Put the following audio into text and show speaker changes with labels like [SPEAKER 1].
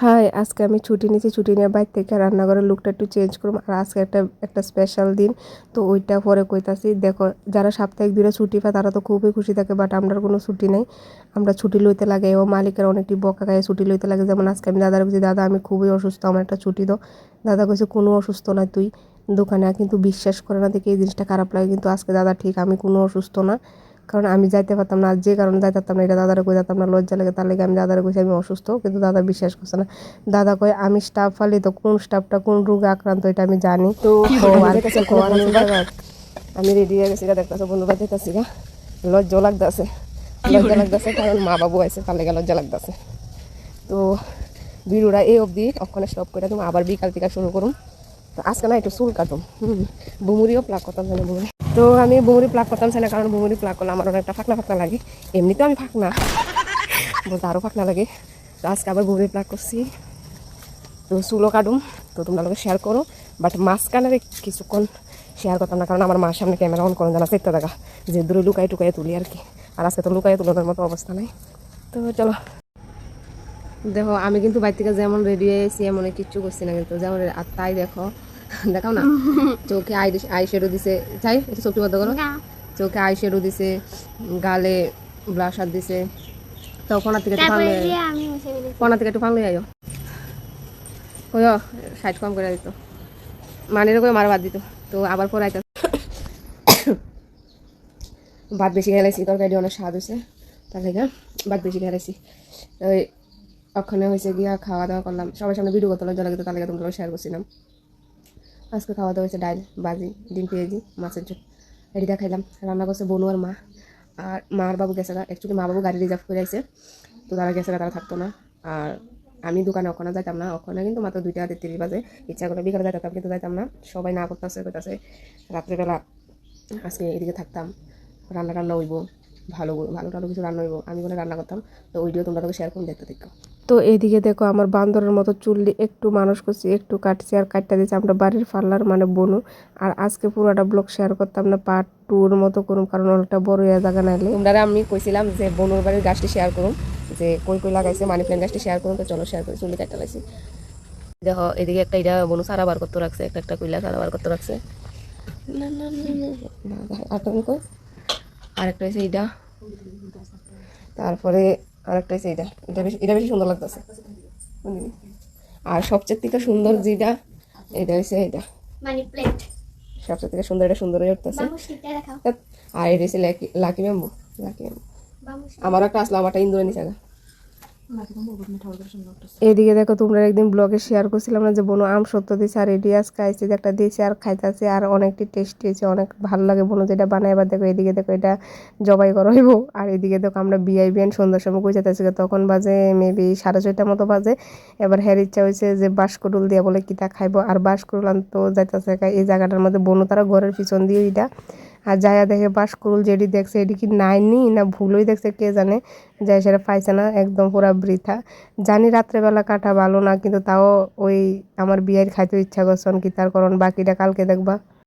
[SPEAKER 1] High, আজকে আমি ছুটি নিয়েছি। ছুটি নিয়ে বাইর থেকে রান্নাঘরের লুকটা একটু চেঞ্জ করুম। আর আজকে একটা স্পেশাল দিন, তো ওইটা পরে কইতাছি। দেখো, যারা সাপ্তাহিক দিনে ছুটি পায় তারা তো খুবই খুশি থাকে, বাট আমরার কোনো ছুটি নেই। আমরা ছুটি লইতে লাগে ও মালিকের অনেকটি বকা খায় ছুটি লইতে লাগে। যেমন আজকে আমি দাদার বলছি, দাদা আমি খুবই অসুস্থ, আমার একটা ছুটি দাও। দাদা কইছে কোনো অসুস্থ নয় তুই দোকানে। কিন্তু বিশ্বাস করে না দেখে এই জিনিসটা খারাপ লাগে। কিন্তু আজকে দাদা ঠিক, আমি কোনো অসুস্থ না। কারণ আমি যাইতে পারতাম না, যে কারণে যাইতে পারতাম না এটা দাদারে কই যেতাম না, লজ্জা লাগে। তার লেগে আমি দাদারে কইছি আমি অসুস্থ, কিন্তু দাদা বিশ্বাস করছে না। দাদা কয় আমি স্টাফ ফালি, তো কোন স্টাফটা কোন রোগে আক্রান্ত এটা আমি জানি। তো আমি রেডি হয়ে গেছি, দেখতেছো বন্ধুরা দেখতেছি গা, লজ্জা লাগতেছে। লজ্জা লাগতেছে কারণ মা বাবু আছে, তার লেগে লজ্জা লাগতেছে। তো বিরুরা এই অবধি ওখানে স্টপ করে তুমি আবার বিকাল থেকে শুরু করুন। তো আজকে না একটু চুল কাটুম, বুমুরিও প্লাক করতাম না বুমুরি। তো আমি বুমুরি প্লাক করতাম না, কারণ বুমুরি প্লাক করলে আমার অনেকটা ফাঁকনা ফাঁকনা লাগে। এমনিতেও আমি ফাঁকনা, বলতে আরও ফাঁকনা লাগে। তো আজকে আবার বুমুরি প্লাক করছি, তো চুলও কাটুম। তো তোমরা লোকে শেয়ার করো, বাট মাঝখানে কিছুক্ষণ শেয়ার করতাম না, কারণ আমার মার সামনে ক্যামেরা অন করেন জানা চেকটা দেখা যে দূরে লুকাই টুকাইয়ে তুলি আর কি। আর আজকে তো লুকাইয়ে তুলানোর মতো অবস্থা নাই। তো চলো দেখো, আমি কিন্তু বাইর থেকে যেমন রেডি হয়েছি এমন কিচ্ছু করছি না, কিন্তু যেমন আর তাই দেখো, দেখাও না, চোখে আই শ্যাডো দিছে। চাই একটু চোখটি বদ্ধ করো। চোখে আই শ্যাডো দিছে, গালে ব্লাশার দিছে। তো কোনা থেকে একটু ফাংলে আইও ওই সাইড কম করে দিত, মানের করে মার বাদ দিত। তো আবার পরে আইতা ভাত বেশি খেলাইছি, তরকারি অনেক স্বাদ হয়েছে, তার লেগে ভাত বেশি খেলাইছি। ওই ওখানে হয়েছে গিয়া খাওয়া দাওয়া করলাম, সবার সামনে ভিডিও করতে লাগে, তো তার লেগে তোমরা শেয়ার করছিলাম। আজকে খাওয়া দাওয়া হয়েছে ডাল, বাজি, ডিম পেঁয়াজি, মাছের ঝোল, এদিকে খাইলাম। রান্না করছে বনু আর মা। আর মার বাবু গেছে, অ্যাকচুয়ালি মা বাবু গাড়ি রিজার্ভ করে আসে, তো তারা গেছে, তারা থাকতো না। আর আমি দোকানে ওখানে যাইতাম না, ওখানে কিন্তু মাত্র 2:33 বাজে। ইচ্ছা করে বিকালে যাইতাম, কিন্তু যাইতাম না। সবাই না করতেছে, করতেছে রাত্রেবেলা আজকে এদিকে থাকতাম, রান্না টান্না হইব, ভালো ভালো ভালো কিছু রান্না হইব, আমি বলে রান্না করতাম। তো ভিডিও তোমরা তোকে শেয়ার করুন, দেখতে দেখো। তো এইদিকে দেখো আমার বান্দরের মতো চুল্লি একটু মানুষ করছি, একটু কাটছি আর কাটটা দিচ্ছি আমরা বাড়ির পার্লার মানে বনু। আর আজকে পুরোটা ব্লগ শেয়ার করতাম না, পার্ট 2-র মতো করুন, কারণ অনেকটা বড় হয়ে জায়গা নাইলে। তোমরা আমি কইছিলাম যে বনুর বাড়ির গাছটি শেয়ার করুন, যে কই কই লাগাইছে মানি প্ল্যান্ট গাছটি শেয়ার করুন। তো চলো শেয়ার করি, চুল্লি কাটটা লাইছি। দেখো এদিকে একটা এটা বনু সারা বার করতে রাখছে, একটা একটা কইলা সারা বার করতে রাখছে। না না না আর তুমি কই, আরেকটা হয়েছে এইটা, তারপরে আরেকটা হয়েছে এইটা। এটা বেশি সুন্দর লাগতেছে। আর সবচেয়ে থেকে সুন্দর যেটা এটা হয়েছে এটা, সবচেয়ে থেকে সুন্দর, এটা সুন্দর হয়ে উঠতেছে। আর এটা হচ্ছে লাকি ব্যাম্বু। লাকি ব্যাম্বু আমারও একটা আসলো, আমারটা ইন্দুরে নিচে। এদিকে দেখো, তোমরা একদিন ব্লগে শেয়ার করছিলাম না যে বনু আম সত্য দিয়েছে, আর এডিয়াস খাইছে, একটা দিয়েছে আর খাইতেছে, আর অনেকটি টেস্টি হয়েছে, অনেক ভালো লাগে বনু যেটা বানায়। এবার দেখো এদিকে দেখো এটা জবাই করা হইব। আর এদিকে দেখো আমরা বিআইবিএন সন্ধ্যার সময় কই যেতেছি, তখন বাজে মেবি 6:30 মতো বাজে। এবার হ্যার ইচ্ছা হয়েছে যে বাঁশকুড়ুল দিয়ে বলে কিতা খাইবো, আর বাঁশকুড়ুল আনতো যাইতেছে এই জায়গাটার মধ্যে বনু তারা ঘরের পিছন দিয়ে এটা। আর যাইয়া দেখে বাঁশকুড়ুল যেটি দেখছে এটি কি নাইনি না ভুলই দেখছে কে জানে, যাই সেটা পাইছে না, একদম পুরা বৃথা। জানি রাত্রেবেলা কাটা ভালো না, কিন্তু তাও ওই আমার বিয়ের খাইতে ইচ্ছা করছে কি তার, কারণ বাকিটা কালকে দেখবা।